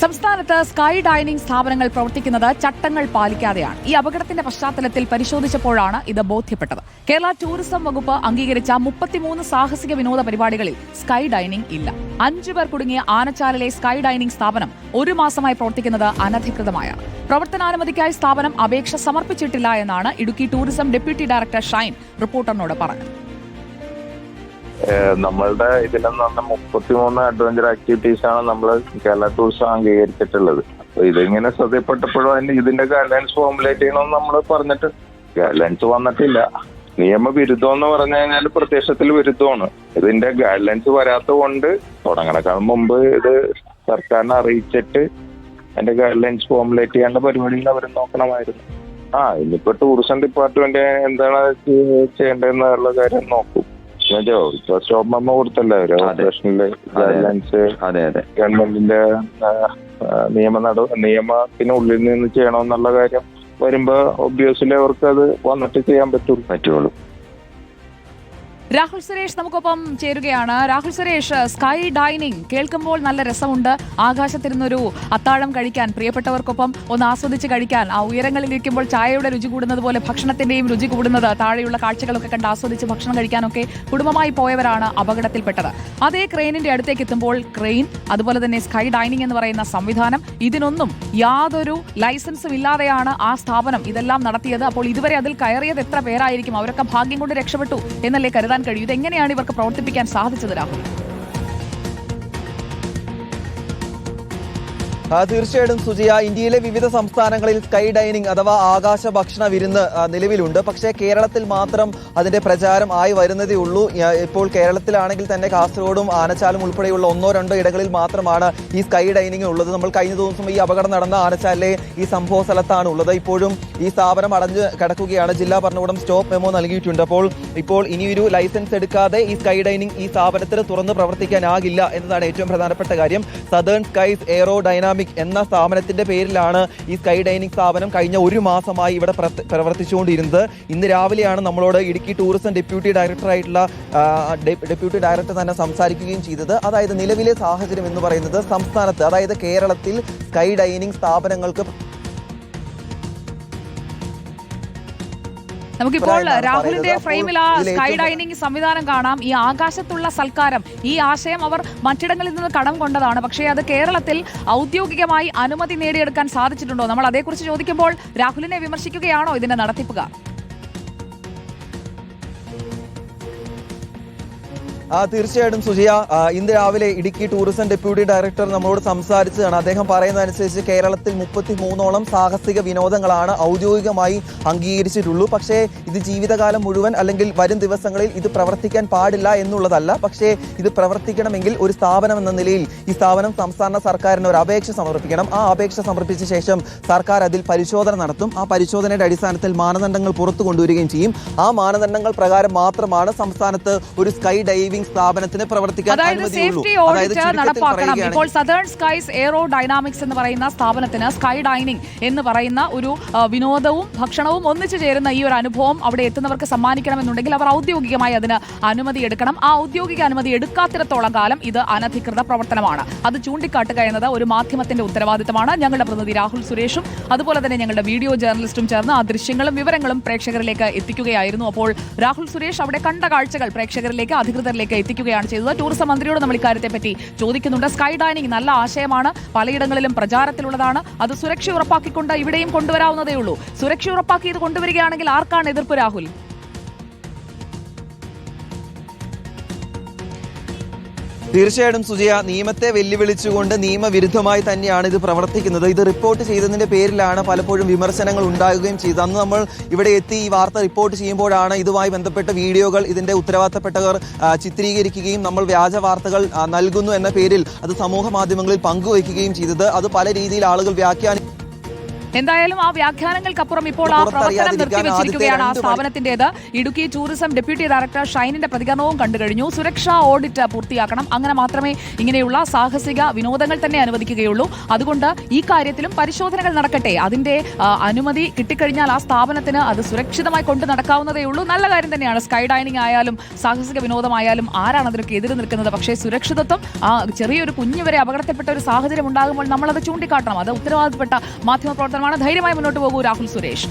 സംസ്ഥാനത്ത് sky dining സ്ഥാപനങ്ങൾ പ്രവർത്തിക്കുന്നത് ചട്ടങ്ങൾ പാലിക്കാതെയാണ്. ഈ അപകടത്തിന്റെ പശ്ചാത്തലത്തിൽ പരിശോധിച്ചപ്പോഴാണ് ഇത് ബോധ്യപ്പെട്ടത്. കേരള ടൂറിസം വകുപ്പ് അംഗീകരിച്ച 33 സാഹസിക വിനോദ പരിപാടികളിൽ സ്കൈ ഡൈനിംഗ് ഇല്ല. 5 പേർ കുടുങ്ങിയ ആനച്ചാലിലെ സ്കൈ ഡൈനിംഗ് സ്ഥാപനം 1 മാസമായി പ്രവർത്തിക്കുന്നത് അനധികൃതമായാണ്. പ്രവർത്തനാനുമതിക്കായി സ്ഥാപനം അപേക്ഷ സമർപ്പിച്ചിട്ടില്ല എന്നാണ് Idukki tourism deputy director Shine റിപ്പോർട്ടറിനോട് പറഞ്ഞത്. നമ്മളുടെ ഇതിലെന്ന് പറഞ്ഞാൽ 33 അഡ്വഞ്ചർ ആക്ടിവിറ്റീസ് ആണ് നമ്മൾ കേരള ടൂറിസം അംഗീകരിച്ചിട്ടുള്ളത്. അപ്പൊ ഇതിങ്ങനെ ശ്രദ്ധപ്പെട്ടപ്പോഴും അതിന് ഇതിന്റെ ഗൈഡ്ലൈൻസ് ഫോർമുലേറ്റ് ചെയ്യണമെന്ന് നമ്മൾ പറഞ്ഞിട്ട് ഗൈഡ്ലൈൻസ് വന്നിട്ടില്ല. നിയമവിരുദ്ധം എന്ന് പറഞ്ഞു കഴിഞ്ഞാൽ പ്രത്യക്ഷത്തിൽ വിരുദ്ധമാണ്. ഇതിന്റെ ഗൈഡ്ലൈൻസ് വരാത്തത് കൊണ്ട് തുടങ്ങണേക്കാൾ മുമ്പ് ഇത് സർക്കാരിനെ അറിയിച്ചിട്ട് അതിന്റെ ഗൈഡ്ലൈൻസ് ഫോർമുലേറ്റ് ചെയ്യേണ്ട പരിപാടിയിൽ അവർ നോക്കണമായിരുന്നു. ഇനിയിപ്പോ ടൂറിസം ഡിപ്പാർട്ട്മെന്റ് എന്താണ് ചെയ്യേണ്ടതെന്നുള്ള കാര്യം നോക്കും. സ്റ്റോപ്പ് മെമ്മോ കൊടുത്തല്ലേ അവര് ഓപ്പറേഷനില് ഗൈഡ്ലൈൻസ് ഗവൺമെന്റിന്റെ നിയമത്തിനുള്ളിൽ നിന്ന് ചെയ്യണമെന്നുള്ള കാര്യം വരുമ്പോ ഒബ്വിയസ്ലി അവർക്ക് അത് വന്നിട്ട് ചെയ്യാൻ പറ്റുള്ളൂ. രാഹുൽ സുരേഷ് നമുക്കൊപ്പം ചേരുകയാണ്. രാഹുൽ സുരേഷ്, സ്കൈ ഡൈനിങ് കേൾക്കുമ്പോൾ നല്ല രസമുണ്ട്. ആകാശത്തിരുന്നൊരു അത്താഴം കഴിക്കാൻ, പ്രിയപ്പെട്ടവർക്കൊപ്പം ഒന്ന് ആസ്വദിച്ച് കഴിക്കാൻ, ആ ഉയരങ്ങളിലിരിക്കുമ്പോൾ ചായയുടെ രുചി കൂടുന്നത് പോലെ ഭക്ഷണത്തിന്റെയും രുചി കൂടുന്നത്, താഴെയുള്ള കാഴ്ചകളൊക്കെ കണ്ട് ആസ്വദിച്ച് ഭക്ഷണം കഴിക്കാനൊക്കെ കുടുംബമായി പോയവരാണ് അപകടത്തിൽപ്പെട്ടത്. അതേ ക്രെയിനിന്റെ അടുത്തേക്ക് എത്തുമ്പോൾ ക്രെയിൻ, അതുപോലെ തന്നെ സ്കൈ ഡൈനിങ് എന്ന് പറയുന്ന സംവിധാനം, ഇതിനൊന്നും യാതൊരു ലൈസൻസും ഇല്ലാതെയാണ് ആ സ്ഥാപനം ഇതെല്ലാം നടത്തിയത്. അപ്പോൾ ഇതുവരെ അതിൽ കയറിയത് എത്ര പേരായിരിക്കും? അവരൊക്കെ ഭാഗ്യം കൊണ്ട് രക്ഷപ്പെട്ടു എന്നല്ലേ കരുതാൻ കഴിയും. ഇതെങ്ങനെയാണ് ഇവർക്ക് പ്രവർത്തിപ്പിക്കാൻ സാധിച്ചത് രാഹുൽ? തീർച്ചയായിട്ടും സുജിയ, ഇന്ത്യയിലെ വിവിധ സംസ്ഥാനങ്ങളിൽ സ്കൈ ഡൈനിങ് അഥവാ ആകാശ ഭക്ഷണ വിരുന്ന് നിലവിലുണ്ട്. പക്ഷേ കേരളത്തിൽ മാത്രം അതിന്റെ പ്രചാരം ആയി വരുന്നതേ ഉള്ളൂ. ഇപ്പോൾ കേരളത്തിലാണെങ്കിൽ തന്നെ കാസർഗോഡും ആനച്ചാലും ഉൾപ്പെടെയുള്ള 1-2 ഇടങ്ങളിൽ മാത്രമാണ് ഈ സ്കൈ ഡൈനിങ് ഉള്ളത്. നമ്മൾ കഴിഞ്ഞ ദിവസം ഈ അപകടം നടന്ന ആനച്ചാലിലെ ഈ സംഭവ സ്ഥലത്താണ് ഉള്ളത്. ഇപ്പോഴും ഈ സ്ഥാപനം അടഞ്ഞു കിടക്കുകയാണ്. ജില്ലാ ഭരണകൂടം സ്റ്റോപ്പ് മെമ്മോ നൽകിയിട്ടുണ്ട്. ഇപ്പോൾ ഇനിയൊരു ലൈസൻസ് എടുക്കാതെ ഈ സ്കൈ ഡൈനിങ് ഈ സ്ഥാപനത്തിന് തുറന്ന് പ്രവർത്തിക്കാനാകില്ല എന്നതാണ് ഏറ്റവും പ്രധാനപ്പെട്ട കാര്യം. സദേൺ സ്കൈസ് എയ്റോ ഡൈനാമിക് എന്ന സ്ഥാപനത്തിന്റെ പേരിലാണ് ഈ സ്കൈ ഡൈനിങ് സ്ഥാപനം കഴിഞ്ഞ 1 മാസമായി ഇവിടെ പ്രവർത്തിച്ചുകൊണ്ടിരുന്നത്. ഇന്ന് രാവിലെയാണ് നമ്മളോട് ഇടുക്കി ടൂറിസം ഡെപ്യൂട്ടി ഡയറക്ടർ തന്നെ സംസാരിക്കുകയും ചെയ്തത്. അതായത് നിലവിലെ സാഹചര്യം എന്ന് പറയുന്നത് സംസ്ഥാനത്ത്, അതായത് കേരളത്തിൽ സ്കൈ ഡൈനിങ് സ്ഥാപനങ്ങൾക്ക് നമുക്കിപ്പോൾ രാഹുലിന്റെ ഫ്രെയിമിൽ ആ സ്കൈ ഡൈനിങ് സംവിധാനം കാണാം. ഈ ആകാശത്തുള്ള സൽക്കാരം, ഈ ആശയം അവർ മറ്റിടങ്ങളിൽ നിന്ന് കടം കൊണ്ടതാണ്. പക്ഷേ അത് കേരളത്തിൽ ഔദ്യോഗികമായി അനുമതി നേടിയെടുക്കാൻ സാധിച്ചിട്ടുണ്ടോ? നമ്മൾ അതേക്കുറിച്ച് ചോദിക്കുമ്പോൾ രാഹുലിനെ വിമർശിക്കുകയാണോ ഇതിന്റെ നടത്തിപ്പുകാർ? തീർച്ചയായിട്ടും സുജിയ, ഇന്ന് രാവിലെ ഇടുക്കി ടൂറിസം ഡെപ്യൂട്ടി ഡയറക്ടർ നമ്മളോട് സംസാരിച്ചതാണ്. അദ്ദേഹം പറയുന്നതനുസരിച്ച് കേരളത്തിൽ 33ഓളം സാഹസിക വിനോദങ്ങളാണ് ഔദ്യോഗികമായി അംഗീകരിച്ചിട്ടുള്ളൂ. പക്ഷേ ഇത് ജീവിതകാലം മുഴുവൻ അല്ലെങ്കിൽ വരും ദിവസങ്ങളിൽ ഇത് പ്രവർത്തിക്കാൻ പാടില്ല എന്നുള്ളതല്ല. പക്ഷേ ഇത് പ്രവർത്തിക്കണമെങ്കിൽ ഒരു സ്ഥാപനം എന്ന നിലയിൽ ഈ സ്ഥാപനം സംസ്ഥാന സർക്കാരിന് ഒരു അപേക്ഷ സമർപ്പിക്കണം. ആ അപേക്ഷ സമർപ്പിച്ച ശേഷം സർക്കാർ അതിൽ പരിശോധന നടത്തും. ആ പരിശോധനയുടെ അടിസ്ഥാനത്തിൽ മാനദണ്ഡങ്ങൾ പുറത്തു കൊണ്ടുവരികയും ചെയ്യും. ആ മാനദണ്ഡങ്ങൾ പ്രകാരം മാത്രമാണ് സംസ്ഥാനത്ത് ഒരു സ്കൈ ഡൈവിംഗ് സ്ഥാപനത്തിന് പ്രവർത്തിക്കാൻ അനുമതിയുള്ളൂ. ഇപ്പോൾ സദേൺ സ്കൈസ് എയ്റോ ഡൈനാമിക്സ് എന്ന് പറയുന്ന സ്ഥാപനത്തിന് സ്കൈ ഡൈനിങ് എന്ന് പറയുന്ന ഒരു വിനോദവും ഭക്ഷണവും ഒന്നിച്ചു ചേരുന്ന ഈ ഒരു അനുഭവം അവിടെ എത്തുന്നവർക്ക് സമ്മാനിക്കണമെന്നുണ്ടെങ്കിൽ അവർ ഔദ്യോഗികമായി അതിന് അനുമതി എടുക്കണം. ആ ഔദ്യോഗിക അനുമതി എടുക്കാത്തിടത്തോളം കാലം ഇത് അനധികൃത പ്രവർത്തനമാണ്. അത് ചൂണ്ടിക്കാട്ടുക എന്നത് ഒരു മാധ്യമത്തിന്റെ ഉത്തരവാദിത്തമാണ്. ഞങ്ങളുടെ പ്രതിനിധി രാഹുൽ സുരേഷും അതുപോലെ തന്നെ ഞങ്ങളുടെ വീഡിയോ ജേർണലിസ്റ്റും ചേർന്ന് ആ ദൃശ്യങ്ങളും വിവരങ്ങളും പ്രേക്ഷകരിലേക്ക് എത്തിക്കുകയായിരുന്നു. അപ്പോൾ രാഹുൽ സുരേഷ് അവിടെ കണ്ട കാഴ്ചകൾ പ്രേക്ഷകരിലേക്ക്, അധികൃതരിലേക്ക് എത്തിക്കുകയാണ് ചെയ്തത്. ടൂറിസം മന്ത്രിയോട് നമ്മൾ ഇക്കാര്യത്തെ പറ്റി ചോദിക്കുന്നുണ്ട്. സ്കൈ ഡൈനിങ് നല്ല ആശയമാണ്, പലയിടങ്ങളിലും പ്രചാരത്തിലുള്ളതാണ്. അത് സുരക്ഷ ഉറപ്പാക്കിക്കൊണ്ട് ഇവിടെയും കൊണ്ടുവരാവുന്നതേ ഉള്ളൂ. സുരക്ഷ ഉറപ്പാക്കി ഇത് കൊണ്ടുവരികയാണെങ്കിൽ ആർക്കാണ് എതിർപ്പ് രാഹുൽ? തീർച്ചയായിട്ടും സുജിയ, നിയമത്തെ വെല്ലുവിളിച്ചുകൊണ്ട് നിയമവിരുദ്ധമായി തന്നെയാണ് ഇത് പ്രവർത്തിക്കുന്നത്. ഇത് റിപ്പോർട്ട് ചെയ്തതിന്റെ പേരിലാണ് പലപ്പോഴും വിമർശനങ്ങൾ ഉണ്ടാകുകയും ചെയ്തത്. അന്ന് നമ്മൾ ഇവിടെ എത്തി ഈ വാർത്ത റിപ്പോർട്ട് ചെയ്യുമ്പോഴാണ് ഇതുമായി ബന്ധപ്പെട്ട വീഡിയോകൾ ഇതിന്റെ ഉത്തരവാദിത്തപ്പെട്ടവർ ചിത്രീകരിക്കുകയും നമ്മൾ വ്യാജ വാർത്തകൾ നൽകുന്നു എന്ന പേരിൽ അത് സമൂഹ മാധ്യമങ്ങളിൽ പങ്കുവയ്ക്കുകയും ചെയ്തത്. അത് പല രീതിയിൽ ആളുകൾ വ്യാഖ്യാനിക്കും. എന്തായാലും ആ വ്യാഖ്യാനങ്ങൾക്കപ്പുറം ഇപ്പോൾ ആ പ്രവർത്തനം നിർത്തിവെച്ചിരിക്കുകയാണ് ആ സ്ഥാപനത്തിന്റേത്. ഇടുക്കി ടൂറിസം ഡെപ്യൂട്ടി ഡയറക്ടർ ഷൈനിന്റെ പ്രതികരണവും കണ്ടു കഴിഞ്ഞു. സുരക്ഷാ ഓഡിറ്റ് പൂർത്തിയാക്കണം, അങ്ങനെ മാത്രമേ ഇങ്ങനെയുള്ള സാഹസിക വിനോദങ്ങൾ തന്നെ അനുവദിക്കുകയുള്ളൂ. അതുകൊണ്ട് ഈ കാര്യത്തിലും പരിശോധനകൾ നടക്കട്ടെ. അതിന്റെ അനുമതി കിട്ടിക്കഴിഞ്ഞാൽ ആ സ്ഥാപനത്തിന് അത് സുരക്ഷിതമായി കൊണ്ട് നടക്കാവുന്നതേ ഉള്ളൂ. നല്ല കാര്യം തന്നെയാണ്. സ്കൈ ഡൈനിങ് ആയാലും സാഹസിക വിനോദമായാലും ആരാണ് അതിനൊക്കെ എതിര് നിൽക്കുന്നത്? പക്ഷേ സുരക്ഷിതത്വം, ആ ചെറിയൊരു കുഞ്ഞു വരെ അപകടത്തിൽപ്പെട്ട ഒരു സാഹചര്യം ഉണ്ടാകുമ്പോൾ നമ്മളത് ചൂണ്ടിക്കാട്ടണം. അത് ഉത്തരവാദിത്തപ്പെട്ട മാധ്യമപ്രവർത്തനമാണ്. ധൈര്യമായി മുന്നോട്ട് പോകൂ രാഹുൽ സുരേഷ്.